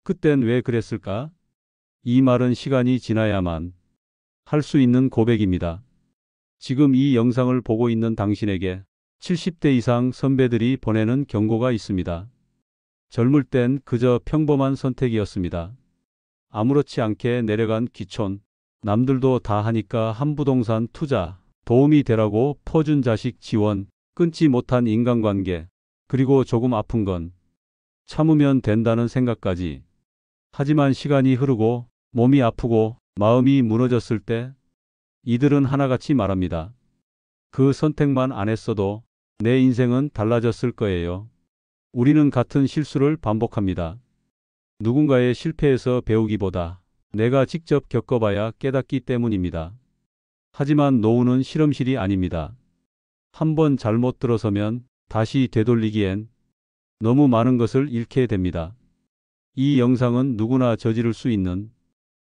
그땐 왜 그랬을까? 이 말은 시간이 지나야만 할 수 있는 고백입니다. 지금 이 영상을 보고 있는 당신에게 70대 이상 선배들이 보내는 경고가 있습니다. 젊을 땐 그저 평범한 선택이었습니다. 아무렇지 않게 내려간 귀촌, 남들도 다 하니까 한 부동산 투자, 도움이 되라고 퍼준 자식 지원, 끊지 못한 인간관계, 그리고 조금 아픈 건 참으면 된다는 생각까지. 하지만 시간이 흐르고 몸이 아프고 마음이 무너졌을 때 이들은 하나같이 말합니다. 그 선택만 안 했어도 내 인생은 달라졌을 거예요. 우리는 같은 실수를 반복합니다. 누군가의 실패에서 배우기보다 내가 직접 겪어봐야 깨닫기 때문입니다. 하지만 노후는 실험실이 아닙니다. 한번 잘못 들어서면 다시 되돌리기엔 너무 많은 것을 잃게 됩니다. 이 영상은 누구나 저지를 수 있는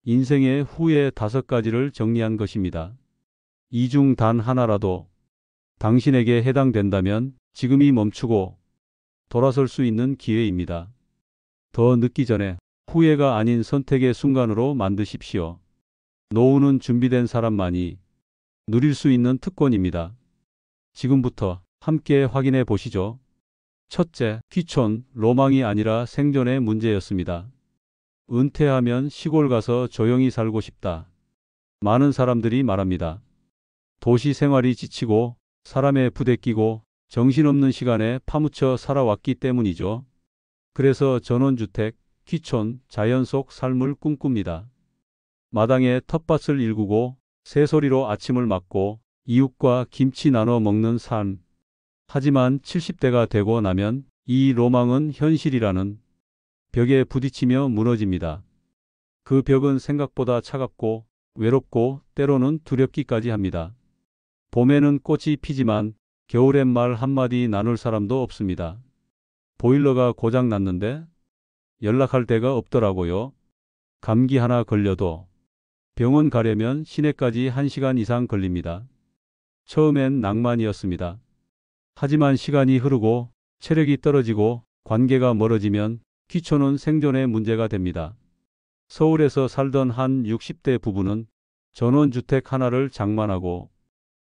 인생의 후회 5가지를 정리한 것입니다. 이 중 단 하나라도 당신에게 해당된다면 지금이 멈추고 돌아설 수 있는 기회입니다. 더 늦기 전에 후회가 아닌 선택의 순간으로 만드십시오. 노후는 준비된 사람만이 누릴 수 있는 특권입니다. 지금부터 함께 확인해 보시죠. 첫째, 귀촌, 로망이 아니라 생존의 문제였습니다. 은퇴하면 시골 가서 조용히 살고 싶다. 많은 사람들이 말합니다. 도시 생활이 지치고 사람에 부대끼고 정신없는 시간에 파묻혀 살아왔기 때문이죠. 그래서 전원주택, 귀촌, 자연 속 삶을 꿈꿉니다. 마당에 텃밭을 일구고 새소리로 아침을 맞고 이웃과 김치 나눠 먹는 삶. 하지만 70대가 되고 나면 이 로망은 현실이라는 벽에 부딪히며 무너집니다. 그 벽은 생각보다 차갑고 외롭고 때로는 두렵기까지 합니다. 봄에는 꽃이 피지만 겨울엔 말 한마디 나눌 사람도 없습니다. 보일러가 고장 났는데 연락할 데가 없더라고요. 감기 하나 걸려도 병원 가려면 시내까지 1시간 이상 걸립니다. 처음엔 낭만이었습니다. 하지만 시간이 흐르고 체력이 떨어지고 관계가 멀어지면 귀촌은 생존의 문제가 됩니다. 서울에서 살던 한 60대 부부는 전원주택 하나를 장만하고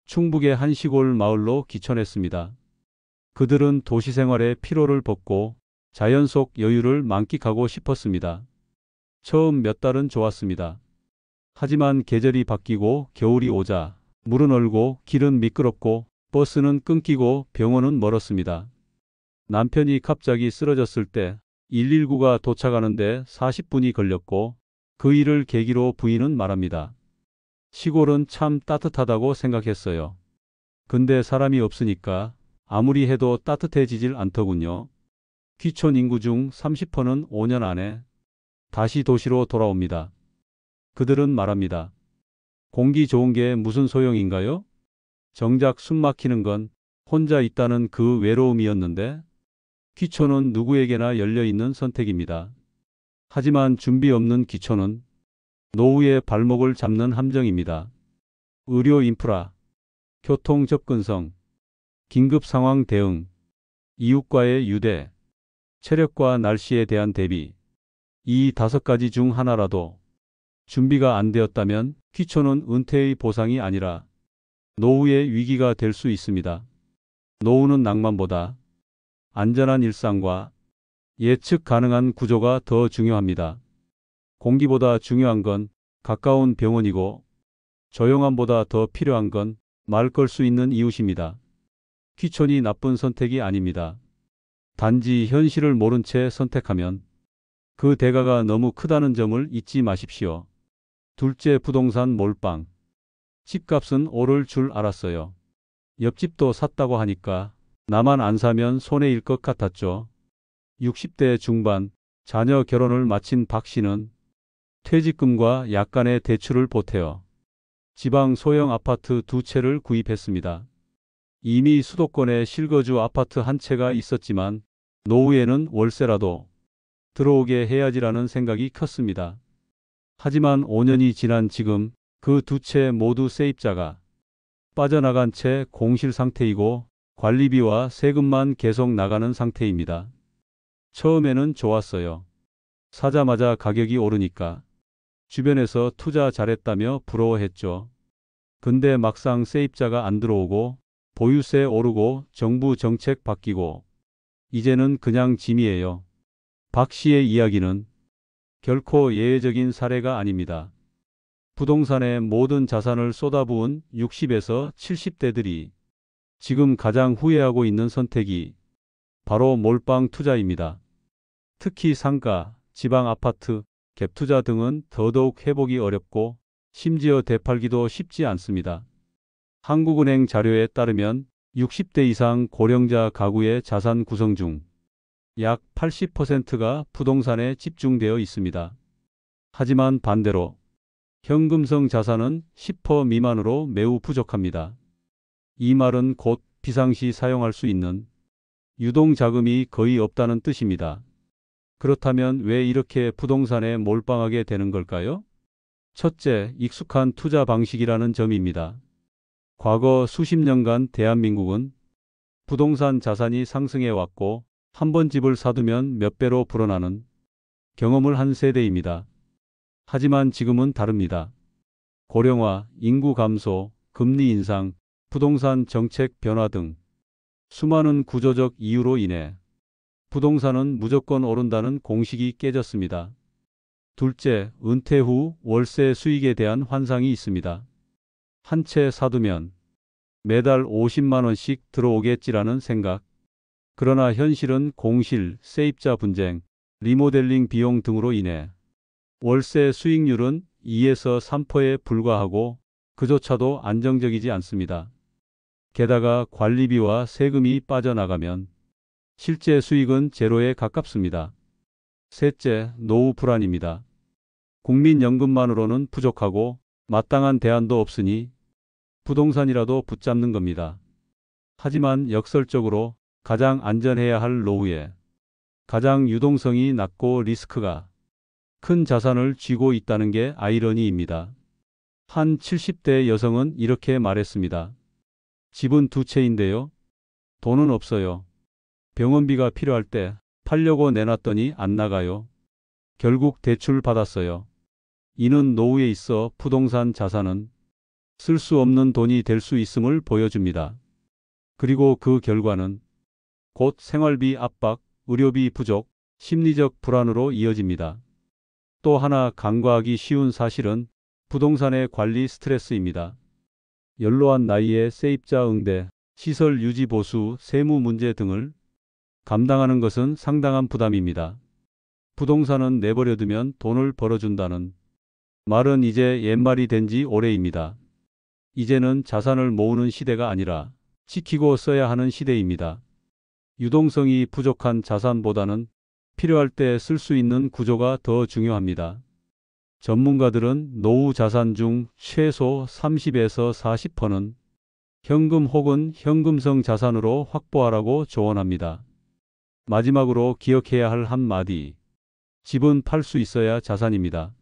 충북의 한 시골 마을로 귀촌했습니다. 그들은 도시 생활의 피로를 벗고 자연 속 여유를 만끽하고 싶었습니다. 처음 몇 달은 좋았습니다. 하지만 계절이 바뀌고 겨울이 오자 물은 얼고 길은 미끄럽고 버스는 끊기고 병원은 멀었습니다. 남편이 갑자기 쓰러졌을 때 119가 도착하는데 40분이 걸렸고 그 일을 계기로 부인은 말합니다. 시골은 참 따뜻하다고 생각했어요. 근데 사람이 없으니까 아무리 해도 따뜻해지질 않더군요. 귀촌 인구 중 30%는 5년 안에 다시 도시로 돌아옵니다. 그들은 말합니다. 공기 좋은 게 무슨 소용인가요? 정작 숨 막히는 건 혼자 있다는 그 외로움이었는데 귀촌은 누구에게나 열려있는 선택입니다. 하지만 준비 없는 귀촌은 노후의 발목을 잡는 함정입니다. 의료 인프라, 교통 접근성, 긴급 상황 대응, 이웃과의 유대, 체력과 날씨에 대한 대비. 이 5가지 중 하나라도 준비가 안 되었다면 귀촌은 은퇴의 보상이 아니라 노후의 위기가 될 수 있습니다. 노후는 낭만보다 안전한 일상과 예측 가능한 구조가 더 중요합니다. 공기보다 중요한 건 가까운 병원이고 조용함보다 더 필요한 건 말 걸 수 있는 이웃입니다. 귀촌이 나쁜 선택이 아닙니다. 단지 현실을 모른 채 선택하면 그 대가가 너무 크다는 점을 잊지 마십시오. 둘째, 부동산 몰빵. 집값은 오를 줄 알았어요. 옆집도 샀다고 하니까 나만 안 사면 손해일 것 같았죠. 60대 중반 자녀 결혼을 마친 박 씨는 퇴직금과 약간의 대출을 보태어 지방 소형 아파트 2채를 구입했습니다. 이미 수도권에 실거주 아파트 1채가 있었지만 노후에는 월세라도 들어오게 해야지라는 생각이 컸습니다. 하지만 5년이 지난 지금 그 2채 모두 세입자가 빠져나간 채 공실 상태이고 관리비와 세금만 계속 나가는 상태입니다. 처음에는 좋았어요. 사자마자 가격이 오르니까 주변에서 투자 잘했다며 부러워했죠. 근데 막상 세입자가 안 들어오고 보유세 오르고 정부 정책 바뀌고 이제는 그냥 짐이에요. 박 씨의 이야기는 결코 예외적인 사례가 아닙니다. 부동산에 모든 자산을 쏟아부은 60에서 70대들이 지금 가장 후회하고 있는 선택이 바로 몰빵 투자입니다. 특히 상가, 지방 아파트, 갭 투자 등은 더더욱 회복이 어렵고 심지어 되팔기도 쉽지 않습니다. 한국은행 자료에 따르면 60대 이상 고령자 가구의 자산 구성 중 약 80%가 부동산에 집중되어 있습니다. 하지만 반대로 현금성 자산은 10% 미만으로 매우 부족합니다. 이 말은 곧 비상시 사용할 수 있는 유동 자금이 거의 없다는 뜻입니다. 그렇다면 왜 이렇게 부동산에 몰빵하게 되는 걸까요? 첫째, 익숙한 투자 방식이라는 점입니다. 과거 수십 년간 대한민국은 부동산 자산이 상승해 왔고 한 번 집을 사두면 몇 배로 불어나는 경험을 한 세대입니다. 하지만 지금은 다릅니다. 고령화, 인구 감소, 금리 인상, 부동산 정책 변화 등 수많은 구조적 이유로 인해 부동산은 무조건 오른다는 공식이 깨졌습니다. 둘째, 은퇴 후 월세 수익에 대한 환상이 있습니다. 한 채 사두면 매달 50만 원씩 들어오겠지라는 생각. 그러나 현실은 공실, 세입자 분쟁, 리모델링 비용 등으로 인해 월세 수익률은 2에서 3%에 불과하고 그조차도 안정적이지 않습니다. 게다가 관리비와 세금이 빠져나가면 실제 수익은 제로에 가깝습니다. 셋째, 노후 불안입니다. 국민연금만으로는 부족하고 마땅한 대안도 없으니 부동산이라도 붙잡는 겁니다. 하지만 역설적으로 가장 안전해야 할 노후에 가장 유동성이 낮고 리스크가 큰 자산을 쥐고 있다는 게 아이러니입니다. 한 70대 여성은 이렇게 말했습니다. 집은 두 채인데요. 돈은 없어요. 병원비가 필요할 때 팔려고 내놨더니 안 나가요. 결국 대출 받았어요. 이는 노후에 있어 부동산 자산은 쓸 수 없는 돈이 될 수 있음을 보여줍니다. 그리고 그 결과는 곧 생활비 압박, 의료비 부족, 심리적 불안으로 이어집니다. 또 하나 간과하기 쉬운 사실은 부동산의 관리 스트레스입니다. 연로한 나이에 세입자 응대, 시설 유지 보수, 세무 문제 등을 감당하는 것은 상당한 부담입니다. 부동산은 내버려두면 돈을 벌어준다는 말은 이제 옛말이 된 지 오래입니다. 이제는 자산을 모으는 시대가 아니라 지키고 써야 하는 시대입니다. 유동성이 부족한 자산보다는 필요할 때 쓸 수 있는 구조가 더 중요합니다. 전문가들은 노후 자산 중 최소 30에서 40%는 현금 혹은 현금성 자산으로 확보하라고 조언합니다. 마지막으로 기억해야 할 한마디. 집은 팔 수 있어야 자산입니다.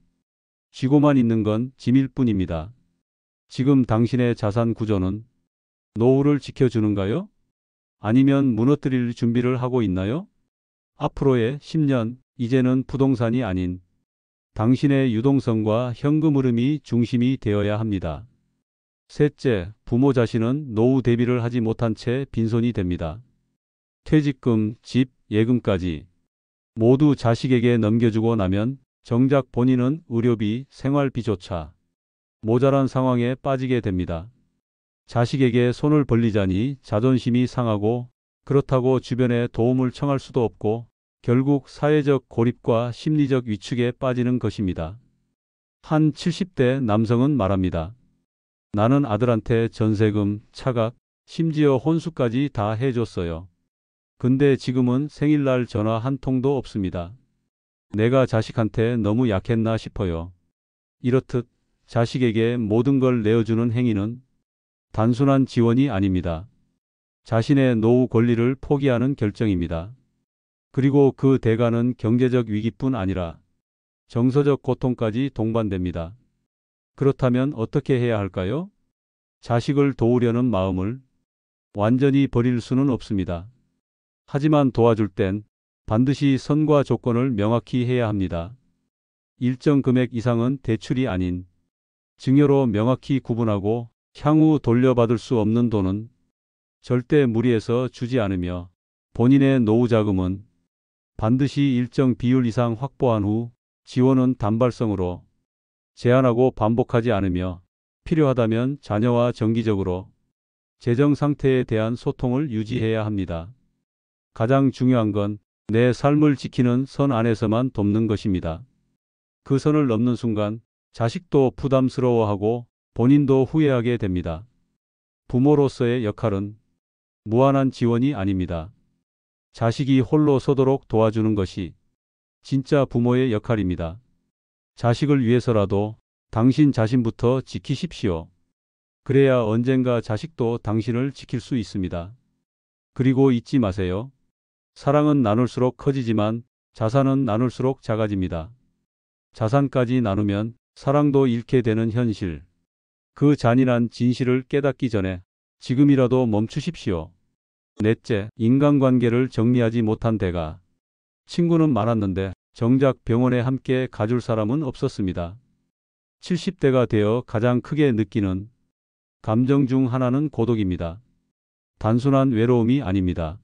쥐고만 있는 건 짐일 뿐입니다. 지금 당신의 자산 구조는 노후를 지켜주는가요? 아니면 무너뜨릴 준비를 하고 있나요? 앞으로의 10년, 이제는 부동산이 아닌 당신의 유동성과 현금 흐름이 중심이 되어야 합니다. 셋째, 부모 자신은 노후 대비를 하지 못한 채 빈손이 됩니다. 퇴직금, 집, 예금까지 모두 자식에게 넘겨주고 나면 정작 본인은 의료비, 생활비조차 모자란 상황에 빠지게 됩니다. 자식에게 손을 벌리자니 자존심이 상하고 그렇다고 주변에 도움을 청할 수도 없고 결국 사회적 고립과 심리적 위축에 빠지는 것입니다. 한 70대 남성은 말합니다. 나는 아들한테 전세금, 차각, 심지어 혼수까지 다 해줬어요. 근데 지금은 생일날 전화 한 통도 없습니다. 내가 자식한테 너무 약했나 싶어요. 이렇듯 자식에게 모든 걸 내어주는 행위는 단순한 지원이 아닙니다. 자신의 노후 권리를 포기하는 결정입니다. 그리고 그 대가는 경제적 위기뿐 아니라 정서적 고통까지 동반됩니다. 그렇다면 어떻게 해야 할까요? 자식을 도우려는 마음을 완전히 버릴 수는 없습니다. 하지만 도와줄 땐 반드시 선과 조건을 명확히 해야 합니다. 일정 금액 이상은 대출이 아닌 증여로 명확히 구분하고 향후 돌려받을 수 없는 돈은 절대 무리해서 주지 않으며 본인의 노후 자금은 반드시 일정 비율 이상 확보한 후 지원은 단발성으로 제한하고 반복하지 않으며 필요하다면 자녀와 정기적으로 재정 상태에 대한 소통을 유지해야 합니다. 가장 중요한 건 내 삶을 지키는 선 안에서만 돕는 것입니다. 그 선을 넘는 순간 자식도 부담스러워하고 본인도 후회하게 됩니다. 부모로서의 역할은 무한한 지원이 아닙니다. 자식이 홀로 서도록 도와주는 것이 진짜 부모의 역할입니다. 자식을 위해서라도 당신 자신부터 지키십시오. 그래야 언젠가 자식도 당신을 지킬 수 있습니다. 그리고 잊지 마세요. 사랑은 나눌수록 커지지만 자산은 나눌수록 작아집니다. 자산까지 나누면 사랑도 잃게 되는 현실. 그 잔인한 진실을 깨닫기 전에 지금이라도 멈추십시오. 넷째, 인간관계를 정리하지 못한 대가. 친구는 많았는데 정작 병원에 함께 가줄 사람은 없었습니다. 70대가 되어 가장 크게 느끼는 감정 중 하나는 고독입니다. 단순한 외로움이 아닙니다.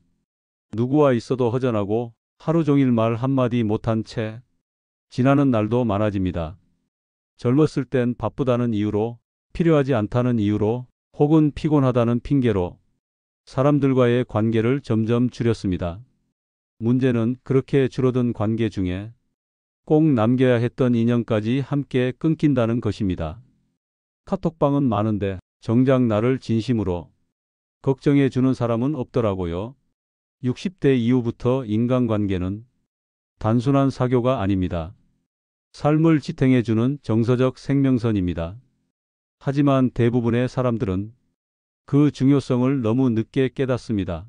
누구와 있어도 허전하고 하루 종일 말 한마디 못한 채 지나는 날도 많아집니다. 젊었을 땐 바쁘다는 이유로, 필요하지 않다는 이유로, 혹은 피곤하다는 핑계로 사람들과의 관계를 점점 줄였습니다. 문제는 그렇게 줄어든 관계 중에 꼭 남겨야 했던 인연까지 함께 끊긴다는 것입니다. 카톡방은 많은데 정작 나를 진심으로 걱정해 주는 사람은 없더라고요. 60대 이후부터 인간관계는 단순한 사교가 아닙니다. 삶을 지탱해 주는 정서적 생명선입니다. 하지만 대부분의 사람들은 그 중요성을 너무 늦게 깨닫습니다.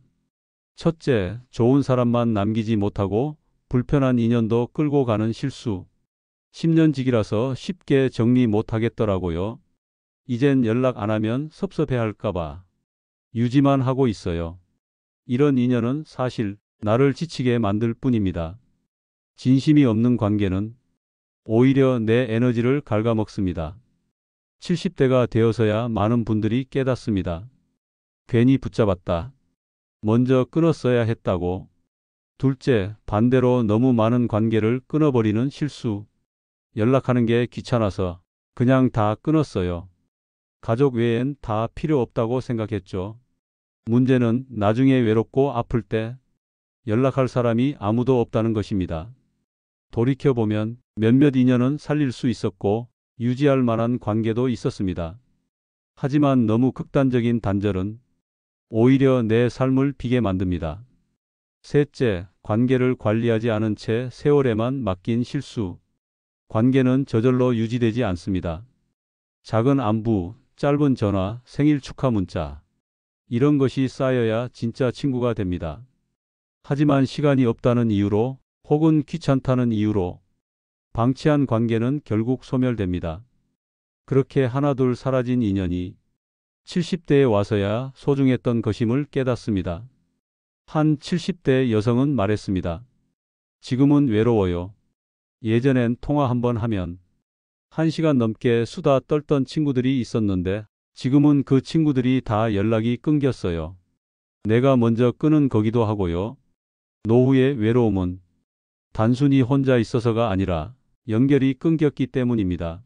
첫째, 좋은 사람만 남기지 못하고 불편한 인연도 끌고 가는 실수. 10년직이라서 쉽게 정리 못하겠더라고요. 이젠 연락 안 하면 섭섭해할까봐 유지만 하고 있어요. 이런 인연은 사실 나를 지치게 만들 뿐입니다. 진심이 없는 관계는 오히려 내 에너지를 갉아먹습니다. 70대가 되어서야 많은 분들이 깨닫습니다. 괜히 붙잡았다. 먼저 끊었어야 했다고. 둘째, 반대로 너무 많은 관계를 끊어버리는 실수. 연락하는 게 귀찮아서 그냥 다 끊었어요. 가족 외엔 다 필요 없다고 생각했죠. 문제는 나중에 외롭고 아플 때 연락할 사람이 아무도 없다는 것입니다. 돌이켜보면 몇몇 인연은 살릴 수 있었고 유지할 만한 관계도 있었습니다. 하지만 너무 극단적인 단절은 오히려 내 삶을 비게 만듭니다. 셋째, 관계를 관리하지 않은 채 세월에만 맡긴 실수. 관계는 저절로 유지되지 않습니다. 작은 안부, 짧은 전화, 생일 축하 문자. 이런 것이 쌓여야 진짜 친구가 됩니다. 하지만 시간이 없다는 이유로 혹은 귀찮다는 이유로 방치한 관계는 결국 소멸됩니다. 그렇게 하나둘 사라진 인연이 70대에 와서야 소중했던 것임을 깨닫습니다. 한 70대 여성은 말했습니다. 지금은 외로워요. 예전엔 통화 한번 하면 1시간 넘게 수다 떨던 친구들이 있었는데 지금은 그 친구들이 다 연락이 끊겼어요. 내가 먼저 끊은 거기도 하고요. 노후의 외로움은 단순히 혼자 있어서가 아니라 연결이 끊겼기 때문입니다.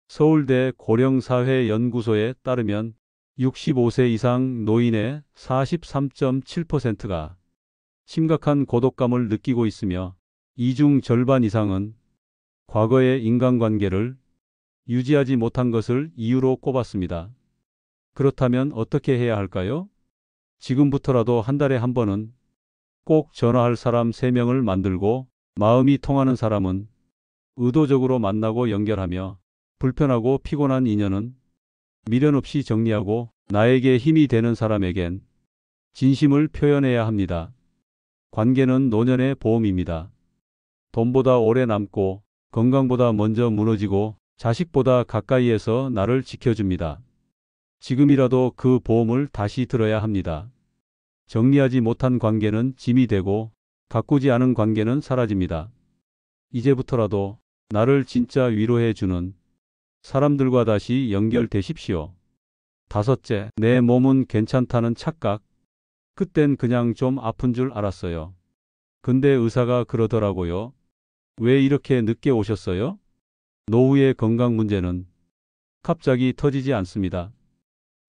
서울대 고령사회연구소에 따르면 65세 이상 노인의 43.7%가 심각한 고독감을 느끼고 있으며 이 중 절반 이상은 과거의 인간관계를 유지하지 못한 것을 이유로 꼽았습니다. 그렇다면 어떻게 해야 할까요? 지금부터라도 한 달에 한 번은 꼭 전화할 사람 3명을 만들고 마음이 통하는 사람은 의도적으로 만나고 연결하며 불편하고 피곤한 인연은 미련 없이 정리하고 나에게 힘이 되는 사람에겐 진심을 표현해야 합니다. 관계는 노년의 보험입니다. 돈보다 오래 남고 건강보다 먼저 무너지고 자식보다 가까이에서 나를 지켜줍니다. 지금이라도 그 보험을 다시 들어야 합니다. 정리하지 못한 관계는 짐이 되고 가꾸지 않은 관계는 사라집니다. 이제부터라도 나를 진짜 위로해 주는 사람들과 다시 연결되십시오. 다섯째, 내 몸은 괜찮다는 착각. 그땐 그냥 좀 아픈 줄 알았어요. 근데 의사가 그러더라고요. 왜 이렇게 늦게 오셨어요? 노후의 건강 문제는 갑자기 터지지 않습니다.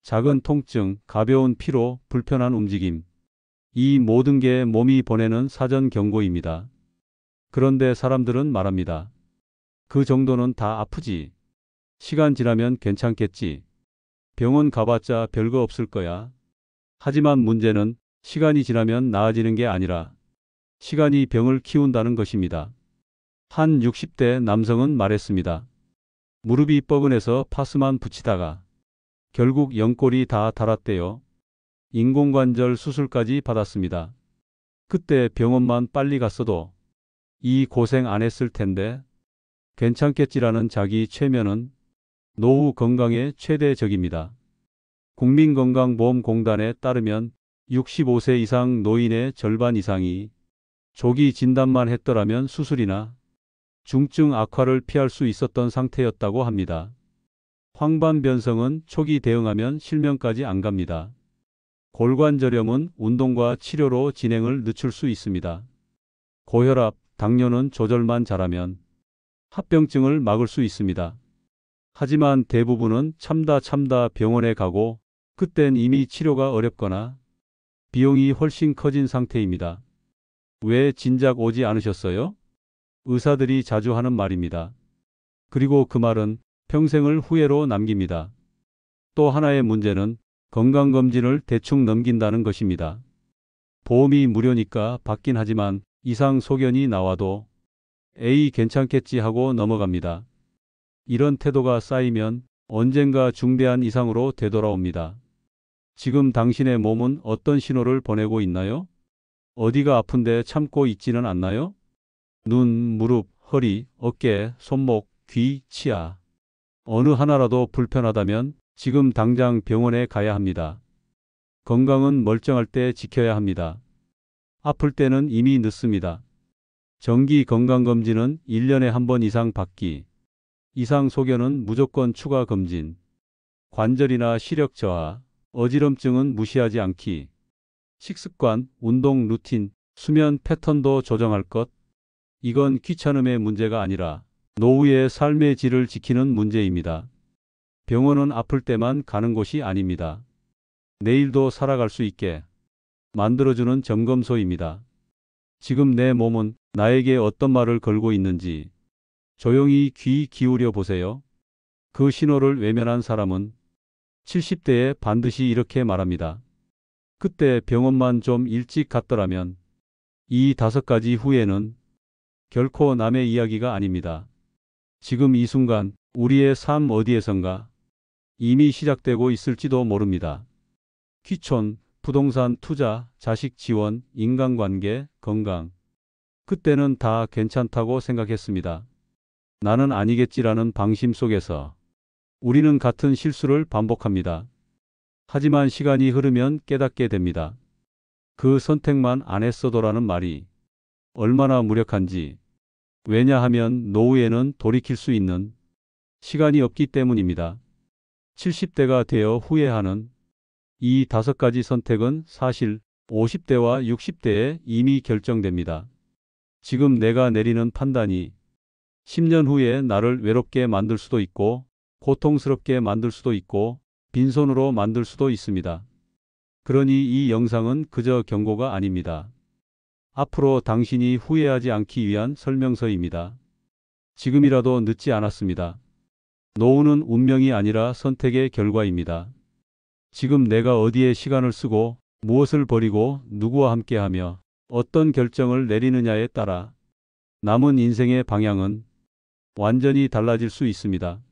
작은 통증, 가벼운 피로, 불편한 움직임. 이 모든 게 몸이 보내는 사전 경고입니다. 그런데 사람들은 말합니다. 그 정도는 다 아프지. 시간 지나면 괜찮겠지. 병원 가봤자 별거 없을 거야. 하지만 문제는 시간이 지나면 나아지는 게 아니라 시간이 병을 키운다는 것입니다. 한 60대 남성은 말했습니다. 무릎이 뻐근해서 파스만 붙이다가 결국 연골이 다 닳았대요. 인공관절 수술까지 받았습니다. 그때 병원만 빨리 갔어도 이 고생 안 했을 텐데 괜찮겠지라는 자기 최면은 노후 건강의 최대 적입니다. 국민건강보험공단에 따르면 65세 이상 노인의 절반 이상이 조기 진단만 했더라면 수술이나 중증 악화를 피할 수 있었던 상태였다고 합니다. 황반변성은 초기 대응하면 실명까지 안 갑니다. 골관절염은 운동과 치료로 진행을 늦출 수 있습니다. 고혈압, 당뇨는 조절만 잘하면 합병증을 막을 수 있습니다. 하지만 대부분은 참다 병원에 가고 그땐 이미 치료가 어렵거나 비용이 훨씬 커진 상태입니다. 왜 진작 오지 않으셨어요? 의사들이 자주 하는 말입니다. 그리고 그 말은 평생을 후회로 남깁니다. 또 하나의 문제는 건강검진을 대충 넘긴다는 것입니다. 보험이 무료니까 받긴 하지만 이상 소견이 나와도 에이 괜찮겠지 하고 넘어갑니다. 이런 태도가 쌓이면 언젠가 중대한 이상으로 되돌아옵니다. 지금 당신의 몸은 어떤 신호를 보내고 있나요? 어디가 아픈데 참고 있지는 않나요? 눈, 무릎, 허리, 어깨, 손목, 귀, 치아. 어느 하나라도 불편하다면 지금 당장 병원에 가야 합니다. 건강은 멀쩡할 때 지켜야 합니다. 아플 때는 이미 늦습니다. 정기 건강검진은 1년에 한 번 이상 받기. 이상 소견은 무조건 추가 검진. 관절이나 시력 저하, 어지럼증은 무시하지 않기. 식습관, 운동 루틴, 수면 패턴도 조정할 것. 이건 귀찮음의 문제가 아니라 노후의 삶의 질을 지키는 문제입니다. 병원은 아플 때만 가는 곳이 아닙니다. 내일도 살아갈 수 있게 만들어주는 점검소입니다. 지금 내 몸은 나에게 어떤 말을 걸고 있는지 조용히 귀 기울여 보세요. 그 신호를 외면한 사람은 70대에 반드시 이렇게 말합니다. 그때 병원만 좀 일찍 갔더라면. 이 5가지 후회는 결코 남의 이야기가 아닙니다. 지금 이 순간 우리의 삶 어디에선가 이미 시작되고 있을지도 모릅니다. 귀촌, 부동산 투자, 자식 지원, 인간관계, 건강. 그때는 다 괜찮다고 생각했습니다. 나는 아니겠지라는 방심 속에서 우리는 같은 실수를 반복합니다. 하지만 시간이 흐르면 깨닫게 됩니다. 그 선택만 안 했어도라는 말이 얼마나 무력한지. 왜냐하면 노후에는 돌이킬 수 있는 시간이 없기 때문입니다. 70대가 되어 후회하는 이 5가지 선택은 사실 50대와 60대에 이미 결정됩니다. 지금 내가 내리는 판단이 10년 후에 나를 외롭게 만들 수도 있고 고통스럽게 만들 수도 있고 빈손으로 만들 수도 있습니다. 그러니 이 영상은 그저 경고가 아닙니다. 앞으로 당신이 후회하지 않기 위한 설명서입니다. 지금이라도 늦지 않았습니다. 노후는 운명이 아니라 선택의 결과입니다. 지금 내가 어디에 시간을 쓰고 무엇을 버리고 누구와 함께하며 어떤 결정을 내리느냐에 따라 남은 인생의 방향은 완전히 달라질 수 있습니다.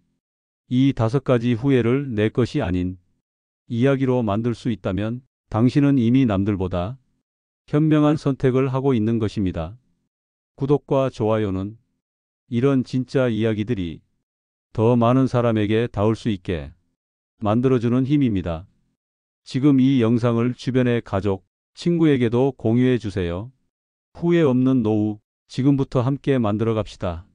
이 5가지 후회를 내 것이 아닌 이야기로 만들 수 있다면 당신은 이미 남들보다 현명한 선택을 하고 있는 것입니다. 구독과 좋아요는 이런 진짜 이야기들이 더 많은 사람에게 닿을 수 있게 만들어주는 힘입니다. 지금 이 영상을 주변의 가족, 친구에게도 공유해 주세요. 후회 없는 노후, 지금부터 함께 만들어 갑시다.